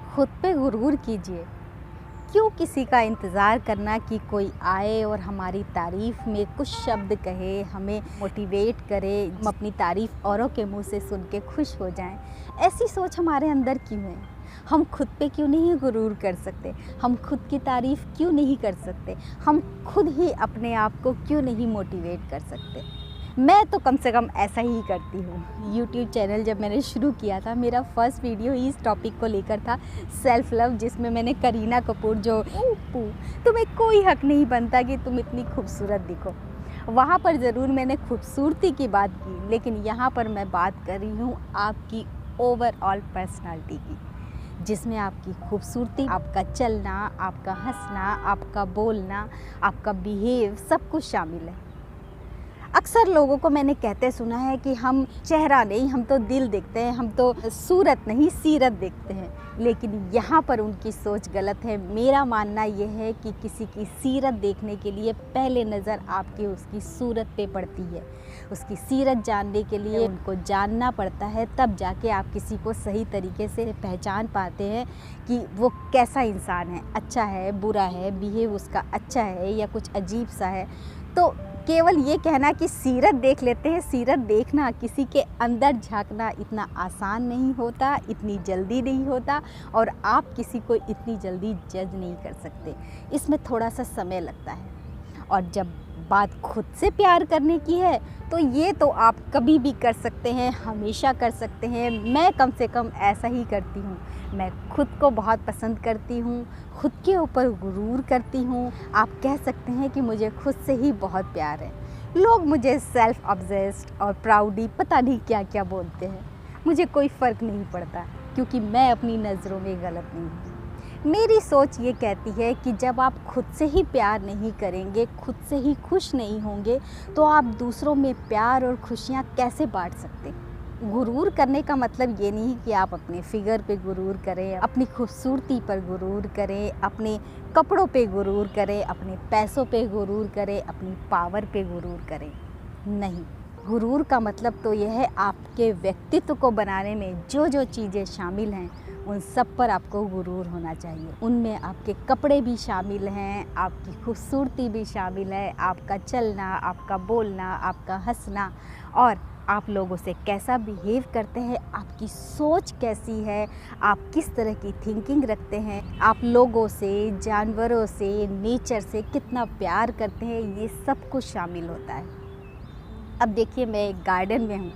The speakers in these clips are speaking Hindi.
खुद पे गुरूर कीजिए। क्यों किसी का इंतज़ार करना कि कोई आए और हमारी तारीफ़ में कुछ शब्द कहे, हमें मोटिवेट करे, हम अपनी तारीफ़ औरों के मुंह से सुन के खुश हो जाएं। ऐसी सोच हमारे अंदर क्यों है? हम खुद पे क्यों नहीं गुरूर कर सकते? हम खुद की तारीफ़ क्यों नहीं कर सकते? हम खुद ही अपने आप को क्यों नहीं मोटिवेट कर सकते? मैं तो कम से कम ऐसा ही करती हूँ। यूट्यूब चैनल जब मैंने शुरू किया था, मेरा फर्स्ट वीडियो ही इस टॉपिक को लेकर था, सेल्फ़ लव, जिसमें मैंने करीना कपूर जो तुम्हें कोई हक नहीं बनता कि तुम इतनी खूबसूरत दिखो, वहाँ पर ज़रूर मैंने खूबसूरती की बात की, लेकिन यहाँ पर मैं बात कर रही हूँ आपकी ओवरऑल पर्सनालिटी की, जिसमें आपकी खूबसूरती, आपका चलना, आपका हंसना, आपका बोलना, आपका बिहेव सब कुछ शामिल है। अक्सर लोगों को मैंने कहते सुना है कि हम चेहरा नहीं, हम तो दिल देखते हैं, हम तो सूरत नहीं सीरत देखते हैं, लेकिन यहाँ पर उनकी सोच गलत है। मेरा मानना यह है कि किसी की सीरत देखने के लिए पहले नज़र आपकी उसकी सूरत पे पड़ती है। उसकी सीरत जानने के लिए उनको जानना पड़ता है, तब जाके आप किसी को सही तरीके से पहचान पाते हैं कि वो कैसा इंसान है, अच्छा है, बुरा है, बिहेव उसका अच्छा है या कुछ अजीब सा है। तो केवल ये कहना कि सीरत देख लेते हैं, सीरत देखना, किसी के अंदर झांकना इतना आसान नहीं होता, इतनी जल्दी नहीं होता, और आप किसी को इतनी जल्दी जज नहीं कर सकते। इसमें थोड़ा सा समय लगता है। और जब बात खुद से प्यार करने की है तो ये तो आप कभी भी कर सकते हैं, हमेशा कर सकते हैं। मैं कम से कम ऐसा ही करती हूँ। मैं खुद को बहुत पसंद करती हूँ, खुद के ऊपर गुरूर करती हूँ। आप कह सकते हैं कि मुझे खुद से ही बहुत प्यार है। लोग मुझे सेल्फ ऑब्सेस्ड और प्राउडी पता नहीं क्या क्या बोलते हैं, मुझे कोई फ़र्क नहीं पड़ता, क्योंकि मैं अपनी नज़रों में गलत नहीं हूँ। मेरी सोच ये कहती है कि जब आप खुद से ही प्यार नहीं करेंगे, खुद से ही खुश नहीं होंगे, तो आप दूसरों में प्यार और खुशियाँ कैसे बांट सकते हैं? गुरूर करने का मतलब ये नहीं कि आप अपने फिगर पे गुरूर करें, अपनी खूबसूरती पर गुरूर करें, अपने कपड़ों पे गुरूर करें, अपने पैसों पे गुरूर करें, अपनी पावर पे गुरूर करें। नहीं, गुरूर का मतलब तो यह है आपके व्यक्तित्व को बनाने में जो जो चीज़ें शामिल हैं उन सब पर आपको गुरूर होना चाहिए। उनमें आपके कपड़े भी शामिल हैं, आपकी खूबसूरती भी शामिल है, आपका चलना, आपका बोलना, आपका हंसना, और आप लोगों से कैसा बिहेव करते हैं, आपकी सोच कैसी है, आप किस तरह की थिंकिंग रखते हैं, आप लोगों से, जानवरों से, नेचर से कितना प्यार करते हैं, ये सब कुछ शामिल होता है। अब देखिए, मैं एक गार्डन में हूँ,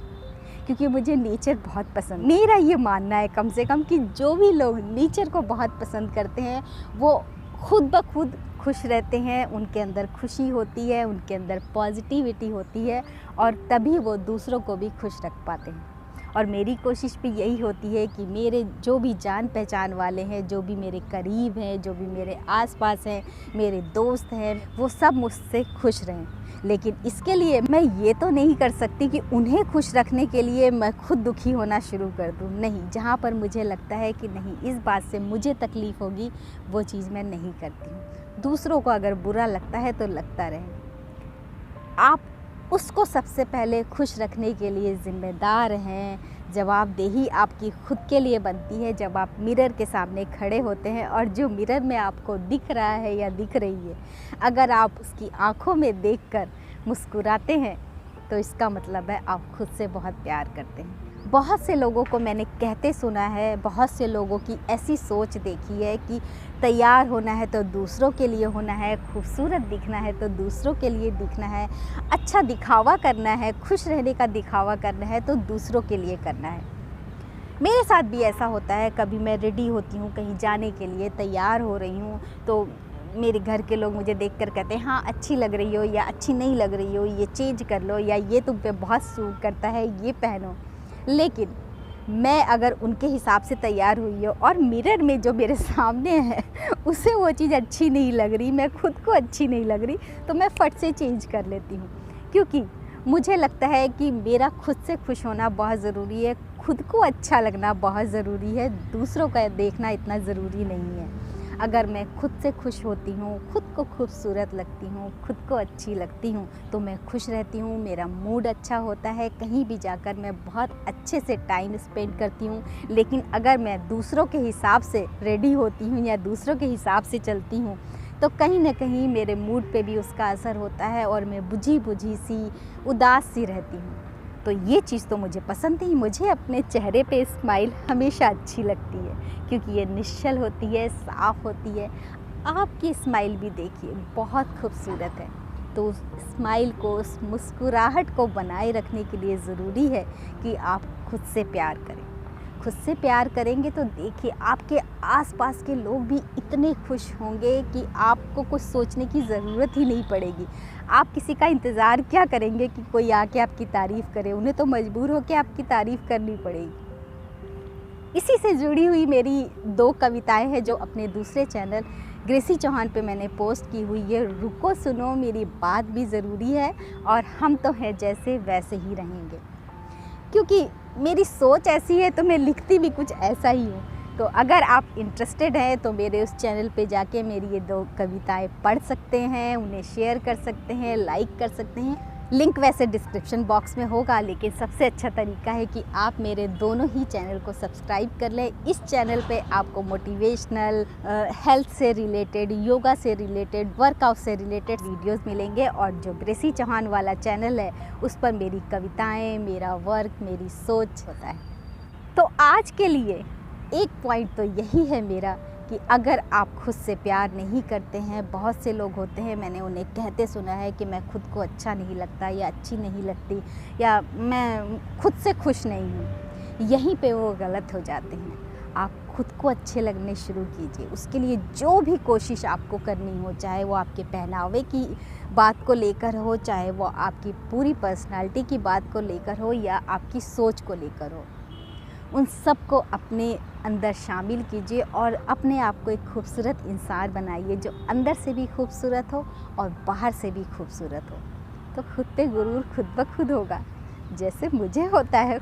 क्योंकि मुझे नेचर बहुत पसंद। मेरा ये मानना है कम से कम कि जो भी लोग नेचर को बहुत पसंद करते हैं वो खुद ब खुद खुश रहते हैं, उनके अंदर खुशी होती है, उनके अंदर पॉजिटिविटी होती है, और तभी वो दूसरों को भी खुश रख पाते हैं। और मेरी कोशिश भी यही होती है कि मेरे जो भी जान पहचान वाले हैं, जो भी मेरे करीब हैं, जो भी मेरे आसपास हैं, मेरे दोस्त हैं, वो सब मुझसे खुश रहें। लेकिन इसके लिए मैं ये तो नहीं कर सकती कि उन्हें खुश रखने के लिए मैं खुद दुखी होना शुरू कर दूँ। नहीं, जहाँ पर मुझे लगता है कि नहीं, इस बात से मुझे तकलीफ़ होगी, वो चीज़ मैं नहीं करती हूँ। दूसरों को अगर बुरा लगता है तो लगता रहे, आप उसको सबसे पहले खुश रखने के लिए ज़िम्मेदार हैं। जवाबदेही आपकी खुद के लिए बनती है जब आप मिरर के सामने खड़े होते हैं, और जो मिरर में आपको दिख रहा है या दिख रही है, अगर आप उसकी आँखों में देखकर मुस्कुराते हैं तो इसका मतलब है आप खुद से बहुत प्यार करते हैं। बहुत से लोगों को मैंने कहते सुना है, बहुत से लोगों की ऐसी सोच देखी है कि तैयार होना है तो दूसरों के लिए होना है, खूबसूरत दिखना है तो दूसरों के लिए दिखना है, अच्छा दिखावा करना है, खुश रहने का दिखावा करना है तो दूसरों के लिए करना है। मेरे साथ भी ऐसा होता है, कभी मैं रेडी होती हूँ कहीं जाने के लिए, तैयार हो रही हूँ, तो मेरे घर के लोग मुझे देखकर कहते हैं, हाँ अच्छी लग रही हो, या अच्छी नहीं लग रही हो, ये चेंज कर लो, या ये तुम पे बहुत सूट करता है, ये पहनो। लेकिन मैं अगर उनके हिसाब से तैयार हुई हो और मिरर में जो मेरे सामने है उसे वो चीज़ अच्छी नहीं लग रही, मैं खुद को अच्छी नहीं लग रही, तो मैं फट से चेंज कर लेती हूँ। क्योंकि मुझे लगता है कि मेरा खुद से खुश होना बहुत ज़रूरी है, खुद को अच्छा लगना बहुत ज़रूरी है, दूसरों का देखना इतना ज़रूरी नहीं है। अगर मैं खुद से खुश होती हूँ, खुद को खूबसूरत लगती हूँ, खुद को अच्छी लगती हूँ, तो मैं खुश रहती हूँ, मेरा मूड अच्छा होता है, कहीं भी जाकर मैं बहुत अच्छे से टाइम स्पेंड करती हूँ। लेकिन अगर मैं दूसरों के हिसाब से रेडी होती हूँ या दूसरों के हिसाब से चलती हूँ, तो कहीं न कहीं मेरे मूड पे भी उसका असर होता है और मैं बुझी-बुझी सी, उदास सी रहती हूँ। तो ये चीज़ तो मुझे पसंद नहीं, मुझे अपने चेहरे पे स्माइल हमेशा अच्छी लगती है, क्योंकि ये निश्चल होती है, साफ़ होती है। आपकी स्माइल भी देखिए बहुत खूबसूरत है। तो उस स्माइल को, उस मुस्कुराहट को बनाए रखने के लिए ज़रूरी है कि आप खुद से प्यार करें। खुद से प्यार करेंगे तो देखिए आपके आसपास के लोग भी इतने खुश होंगे कि आपको कुछ सोचने की ज़रूरत ही नहीं पड़ेगी। आप किसी का इंतज़ार क्या करेंगे कि कोई आके आपकी तारीफ़ करे, उन्हें तो मजबूर होकर आपकी तारीफ़ करनी पड़ेगी। इसी से जुड़ी हुई मेरी 2 कविताएं हैं जो अपने दूसरे चैनल ग्रेसी चौहान पे मैंने पोस्ट की हुई है। रुको सुनो मेरी बात भी ज़रूरी है और हम तो हैं जैसे वैसे ही रहेंगे। क्योंकि मेरी सोच ऐसी है तो मैं लिखती भी कुछ ऐसा ही हूँ। तो अगर आप इंटरेस्टेड हैं तो मेरे उस चैनल पे जाके मेरी ये 2 कविताएं पढ़ सकते हैं, उन्हें शेयर कर सकते हैं, लाइक कर सकते हैं। लिंक वैसे डिस्क्रिप्शन बॉक्स में होगा, लेकिन सबसे अच्छा तरीका है कि आप मेरे दोनों ही चैनल को सब्सक्राइब कर लें। इस चैनल पे आपको मोटिवेशनल, हेल्थ से रिलेटेड, योगा से रिलेटेड, वर्कआउट से रिलेटेड वीडियोस मिलेंगे और जो ग्रेसी चौहान वाला चैनल है उस पर मेरी कविताएं, मेरा वर्क, मेरी सोच होता है। तो आज के लिए एक पॉइंट तो यही है मेरा कि अगर आप खुद से प्यार नहीं करते हैं, बहुत से लोग होते हैं, मैंने उन्हें कहते सुना है कि मैं खुद को अच्छा नहीं लगता या अच्छी नहीं लगती या मैं खुद से खुश नहीं हूँ, यहीं पे वो गलत हो जाते हैं। आप खुद को अच्छे लगने शुरू कीजिए। उसके लिए जो भी कोशिश आपको करनी हो, चाहे वो आपके पहनावे की बात को लेकर हो, चाहे वो आपकी पूरी पर्सनालिटी की बात को लेकर हो या आपकी सोच को लेकर हो, उन सब को अपने अंदर शामिल कीजिए और अपने आप को एक खूबसूरत इंसान बनाइए जो अंदर से भी खूबसूरत हो और बाहर से भी खूबसूरत हो। तो खुद पे गुरूर खुद ब खुद होगा, जैसे मुझे होता है